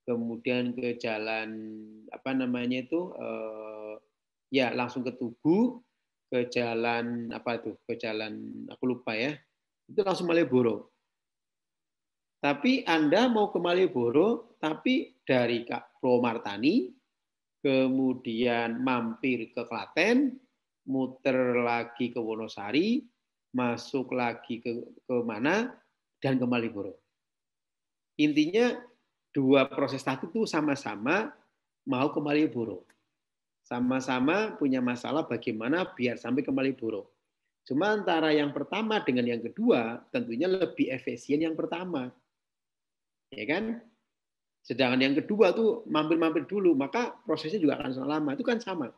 kemudian ke jalan langsung ke Tugu, ke jalan aku lupa ya, itu langsung Malioboro. Tapi Anda mau ke Malioboro, tapi dari Purwomartani, kemudian mampir ke Klaten, muter lagi ke Wonosari, masuk lagi ke mana, dan ke Malioboro. Intinya dua proses tadi itu sama-sama mau ke Malioboro. Sama-sama punya masalah bagaimana biar sampai ke Malioboro. Cuma antara yang pertama dengan yang kedua tentunya lebih efisien yang pertama. Ya kan? Sedangkan yang kedua tuh mampir-mampir dulu, maka prosesnya juga akan lama. Itu kan sama.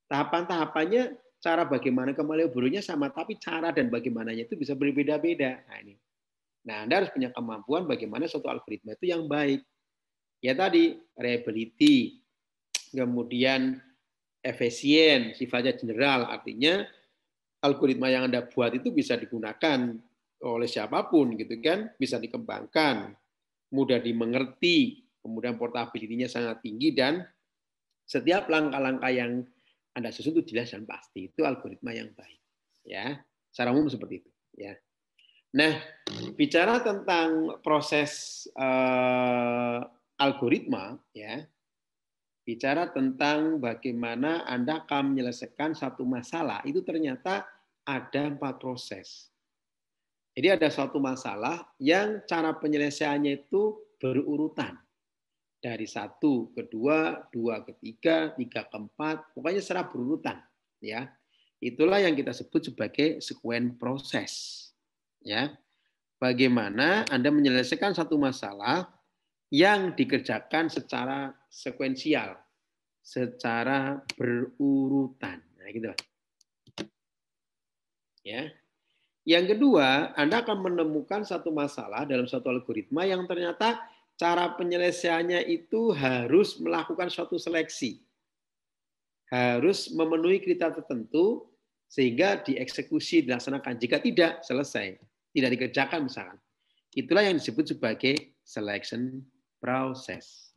Tahapan-tahapannya, cara bagaimana ke Malioboro-nya sama, tapi cara dan bagaimananya itu bisa berbeda-beda. Nah, ini. Nah, Anda harus punya kemampuan bagaimana suatu algoritma itu yang baik. Ya tadi, reliability, kemudian efisien, sifatnya general, artinya algoritma yang Anda buat itu bisa digunakan oleh siapapun, gitu kan, bisa dikembangkan, mudah dimengerti, kemudian portability-nya sangat tinggi, dan setiap langkah-langkah yang Anda susun itu jelas dan pasti. Itu algoritma yang baik. Ya, secara umum seperti itu. Ya. Nah, bicara tentang proses algoritma, ya, bicara tentang bagaimana Anda akan menyelesaikan satu masalah, itu ternyata ada 4 proses. Jadi ada suatu masalah yang cara penyelesaiannya itu berurutan. Dari 1 ke 2, 2 ke 3, 3 ke 4, pokoknya secara berurutan. Ya. Itulah yang kita sebut sebagai sequence proses. Ya. Bagaimana Anda menyelesaikan satu masalah yang dikerjakan secara sekuensial, secara berurutan. Nah, gitu. Ya. Yang kedua, Anda akan menemukan satu masalah dalam satu algoritma yang ternyata cara penyelesaiannya itu harus melakukan suatu seleksi. Harus memenuhi kriteria tertentu sehingga dieksekusi, dilaksanakan. Jika tidak, selesai. Tidak dikerjakan misalkan. Itulah yang disebut sebagai selection process.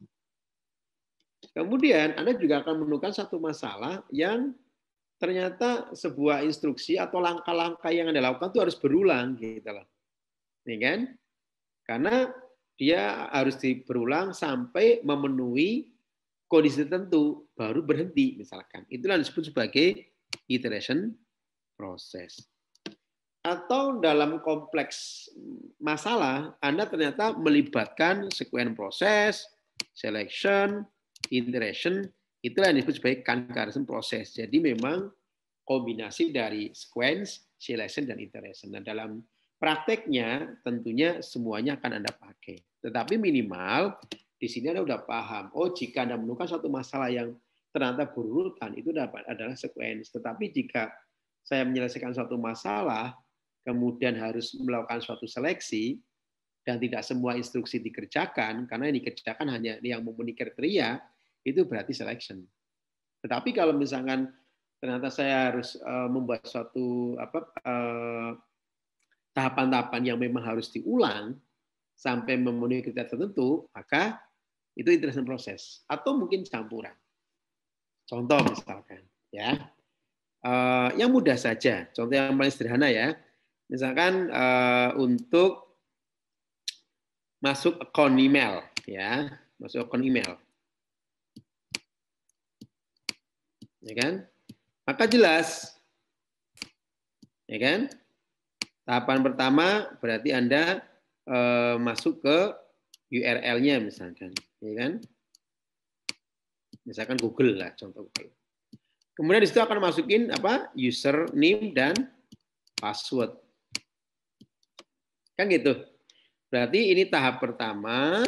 Kemudian Anda juga akan menemukan satu masalah yang ternyata sebuah instruksi atau langkah-langkah yang Anda lakukan itu harus berulang, gitu loh. Ini kan? Karena dia harus berulang sampai memenuhi kondisi tertentu, baru berhenti misalkan. Itulah yang disebut sebagai iteration process. Atau dalam kompleks masalah, Anda ternyata melibatkan sequence proses, selection, iteration, itulah yang disebut sebagai concurrent process. Jadi memang kombinasi dari sequence, selection, dan iteration. Nah, dalam prakteknya tentunya semuanya akan Anda pakai. Tetapi minimal di sini Anda sudah paham, oh jika Anda menemukan suatu masalah yang ternyata berurutan, itu adalah sequence. Tetapi jika saya menyelesaikan suatu masalah, kemudian harus melakukan suatu seleksi, dan tidak semua instruksi dikerjakan, karena yang dikerjakan hanya yang memenuhi kriteria, itu berarti selection. Tetapi kalau misalkan ternyata saya harus membuat suatu tahapan-tahapan yang memang harus diulang sampai memenuhi kriteria tertentu, maka itu iteration proses atau mungkin campuran. Contoh misalkan, ya, yang mudah saja, contoh yang paling sederhana ya, misalkan untuk masuk akun email, ya, masuk akun email, ya kan? Maka jelas, ya kan? Tahapan pertama berarti Anda masuk ke URL-nya misalkan, ya kan? Misalkan Google lah, contoh Google. Kemudian di situ akan masukin apa? Username dan password. Kan gitu. Berarti ini tahap pertama,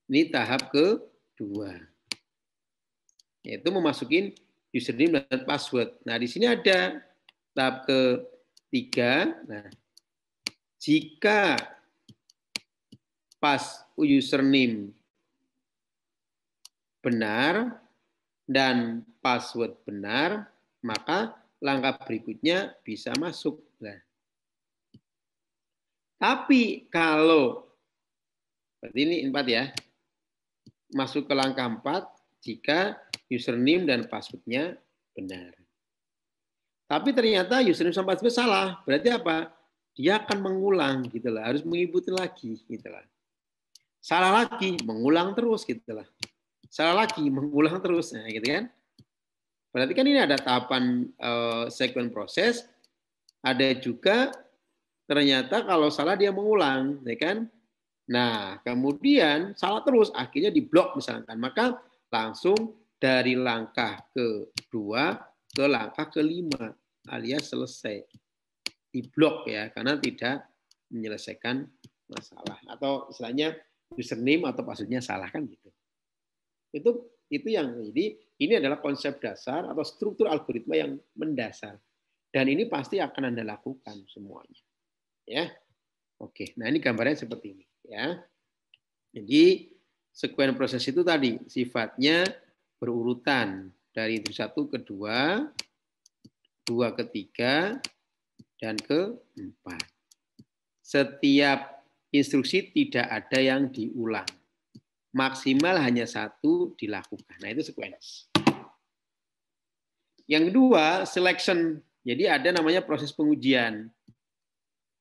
ini tahap kedua. Yaitu memasukin username dan password. Nah, di sini ada tahap ketiga. Nah, jika pas username benar dan password benar, maka langkah berikutnya bisa masuk. Nah, tapi kalau berarti ini 4 ya, masuk ke langkah 4 jika username dan passwordnya benar. Tapi ternyata username dan password salah, berarti apa? Dia akan mengulang gitu lah, harus mengikuti lagi gitu lah. Salah lagi, mengulang terus gitu lah. Salah lagi, mengulang terus, nah gitu kan? Berarti kan ini ada tahapan sekuen proses, ada juga ternyata kalau salah dia mengulang, ya kan? Nah, kemudian salah terus, akhirnya diblok misalkan. Maka langsung dari langkah kedua ke langkah kelima, alias selesai. Diblok ya, karena tidak menyelesaikan masalah. Atau istilahnya username atau passwordnya salah kan gitu. Itu yang jadi ini adalah konsep dasar atau struktur algoritma yang mendasar. Dan ini pasti akan Anda lakukan semuanya. Ya. Oke, nah ini gambarnya seperti ini ya. Jadi sekuen proses itu tadi sifatnya berurutan dari satu ke dua, dua ke tiga, dan ke empat. Setiap instruksi tidak ada yang diulang. Maksimal hanya satu dilakukan. Nah itu sequence. Yang kedua, selection. Jadi ada namanya proses pengujian.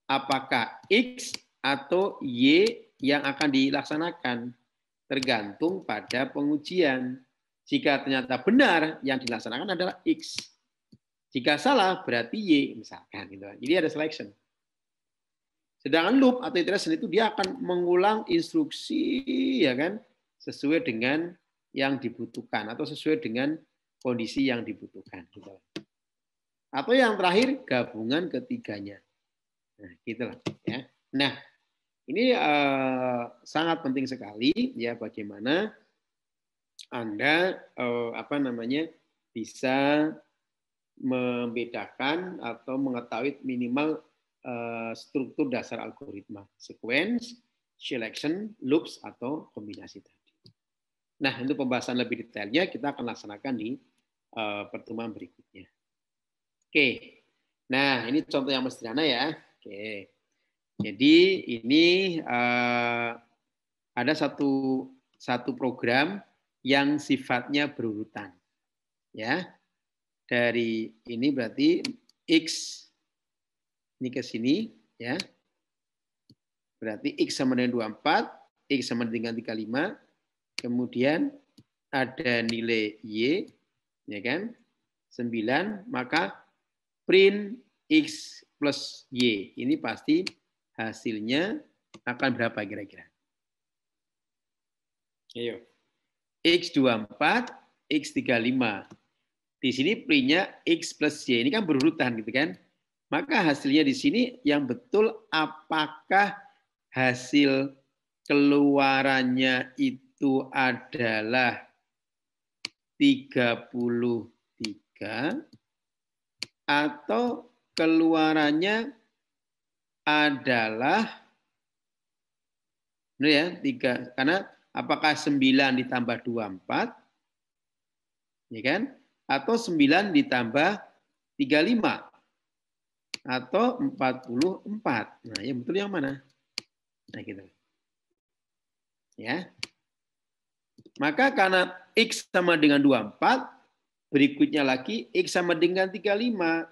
Apakah X atau Y yang akan dilaksanakan? Tergantung pada pengujian. Jika ternyata benar, yang dilaksanakan adalah X. Jika salah, berarti Y, misalkan. Gitu. Jadi ada selection. Sedangkan loop atau iteration itu dia akan mengulang instruksi, ya kan, sesuai dengan yang dibutuhkan atau sesuai dengan kondisi yang dibutuhkan. Gitu. Atau yang terakhir gabungan ketiganya. Nah, gitulah ya. Nah, ini sangat penting sekali ya bagaimana Anda bisa membedakan atau mengetahui minimal struktur dasar algoritma, sequence, selection, loops atau kombinasi tadi. Nah, untuk pembahasan lebih detailnya kita akan laksanakan di pertemuan berikutnya. Oke. Nah, ini contoh yang sederhana ya. Oke. Jadi ini ada satu program yang sifatnya berurutan. Ya. Dari ini berarti X ini ke sini ya. Berarti X sama dengan 24, X sama dengan 35, kemudian ada nilai Y ya kan? 9, maka print X plus Y. Ini pasti hasilnya akan berapa kira-kira? Ayo. X24, X35. Di sini printnya X plus Y. Ini kan berurutan gitu kan. Maka hasilnya di sini yang betul apakah hasil keluarannya itu adalah 33 atau keluarannya adalah benar ya 3 karena apakah 9 ditambah 24 ya kan atau 9 ditambah 35 atau 44. Nah, yang betul yang mana? Nah, gitu. Ya. Maka karena X sama dengan 24, berikutnya lagi X sama dengan 35.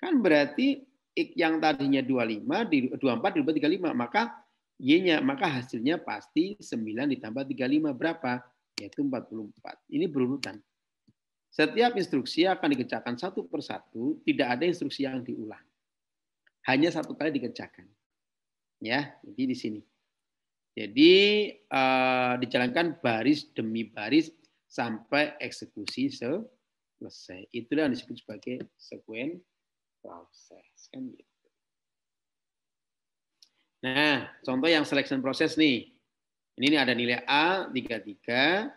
Kan berarti X yang tadinya 25 24 dirubah 35, maka Y-nya maka hasilnya pasti 9 ditambah 35 berapa? Yaitu 44. Ini berurutan. Setiap instruksi akan dikerjakan satu persatu, tidak ada instruksi yang diulang. Hanya satu kali dikerjakan. Ya, jadi di sini. Jadi dijalankan baris demi baris sampai eksekusi selesai. Itulah yang disebut sebagai sekuen proses. Kan gitu. Nah, contoh yang selection proses nih. Ini ada nilai A 33,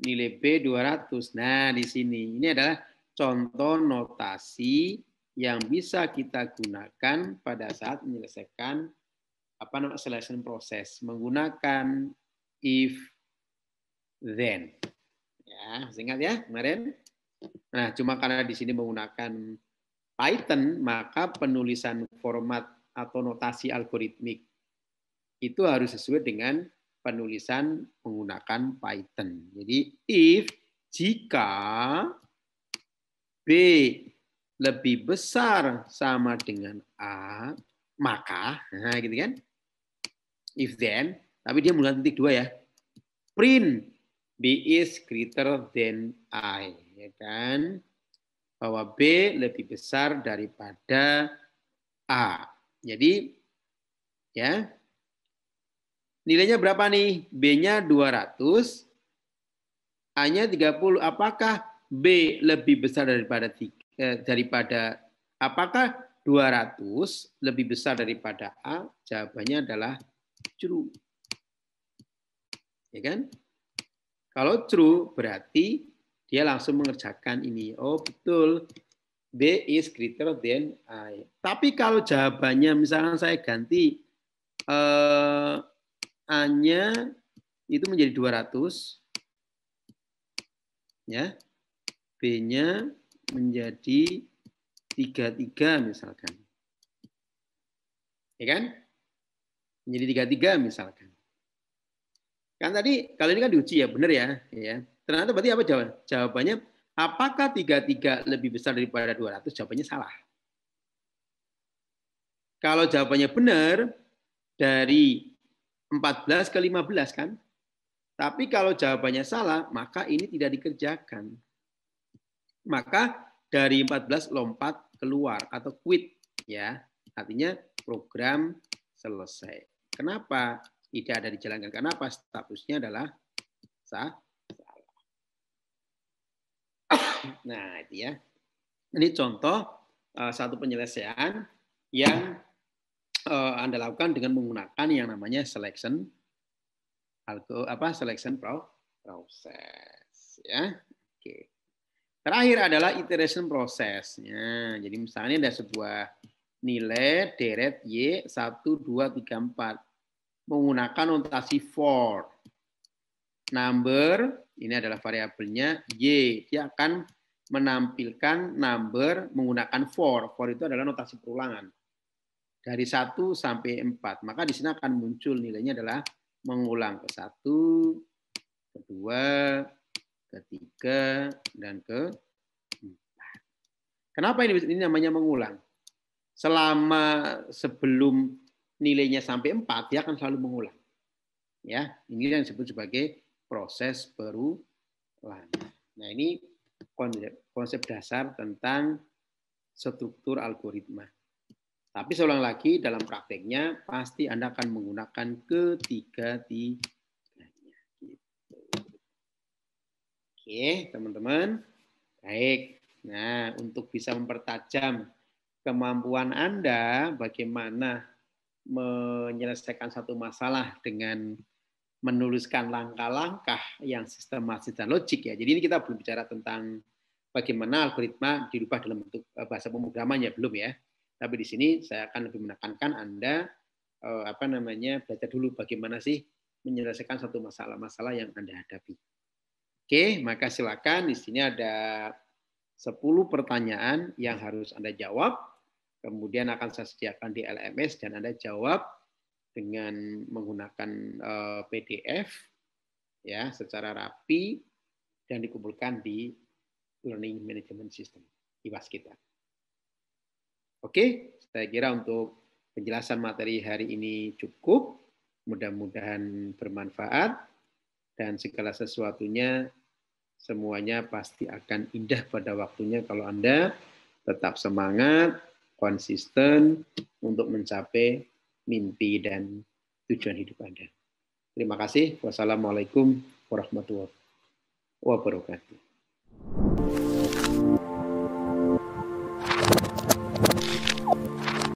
nilai B 200. Nah, di sini ini adalah contoh notasi yang bisa kita gunakan pada saat menyelesaikan selection proses menggunakan if then. Ya, masih ingat ya kemarin? Nah, cuma karena di sini menggunakan Python, maka penulisan format atau notasi algoritmik itu harus sesuai dengan penulisan menggunakan Python. Jadi if jika B lebih besar sama dengan A, maka, nah gitu kan? If then, tapi dia menggunakan titik 2 ya. Print B is greater than I, ya kan? Bahwa B lebih besar daripada A. Jadi ya, nilainya berapa nih? B-nya 200, A-nya 30. Apakah B lebih besar daripada apakah 200 lebih besar daripada A? Jawabannya adalah true. Ya kan? Kalau true berarti dia langsung mengerjakan ini. Oh, betul. B is greater than I. Tapi kalau jawabannya misalnya saya ganti A-nya itu menjadi 200, ya, B-nya menjadi 33 misalkan. Ya kan? Menjadi 33 misalkan. Kan tadi kalau ini kan diuji ya, benar ya? Ya. Ternyata berarti apa jawabannya? Jawabannya apakah 33 lebih besar daripada 200? Jawabannya salah. Kalau jawabannya benar dari 14 ke 15 kan? Tapi kalau jawabannya salah, maka ini tidak dikerjakan. Maka dari 14 lompat keluar atau quit ya. Artinya program selesai. Kenapa tidak ada dijalankan? Kenapa? Statusnya adalah salah. Nah, itu ya. Ini contoh satu penyelesaian yang Anda lakukan dengan menggunakan yang namanya selection process ya. Oke. Terakhir adalah iteration prosesnya. Jadi misalnya ada sebuah nilai deret Y 1, 2, 3, 4 menggunakan notasi for. Number, ini adalah variabelnya Y. Dia akan menampilkan number menggunakan for. For itu adalah notasi perulangan. Dari 1 sampai 4. Maka di sini akan muncul nilainya adalah mengulang ke 1, kedua, ketiga, dan ke 4. Kenapa ini namanya mengulang? Selama sebelum nilainya sampai 4, dia akan selalu mengulang. Ya, ini yang disebut sebagai proses perulangan. Nah, ini konsep dasar tentang struktur algoritma. Tapi seulang lagi dalam prakteknya pasti Anda akan menggunakan ketiga-tiganya. Gitu. Oke, teman-teman. Baik. Nah, untuk bisa mempertajam kemampuan Anda bagaimana menyelesaikan satu masalah dengan menuliskan langkah-langkah yang sistematis dan logik ya. Jadi ini kita belum bicara tentang bagaimana algoritma dirubah dalam bentuk bahasa pemrograman ya, belum ya. Tapi di sini saya akan lebih menekankan Anda belajar dulu bagaimana sih menyelesaikan satu masalah-masalah yang Anda hadapi. Oke, maka silakan di sini ada 10 pertanyaan yang harus Anda jawab. Kemudian akan saya sediakan di LMS dan Anda jawab dengan menggunakan PDF ya secara rapi dan dikumpulkan di Learning Management System IWAS kita. Oke, saya kira untuk penjelasan materi hari ini cukup. Mudah-mudahan bermanfaat dan segala sesuatunya semuanya pasti akan indah pada waktunya kalau Anda tetap semangat, konsisten untuk mencapai mimpi dan tujuan hidup Anda. Terima kasih. Wassalamualaikum warahmatullahi wabarakatuh.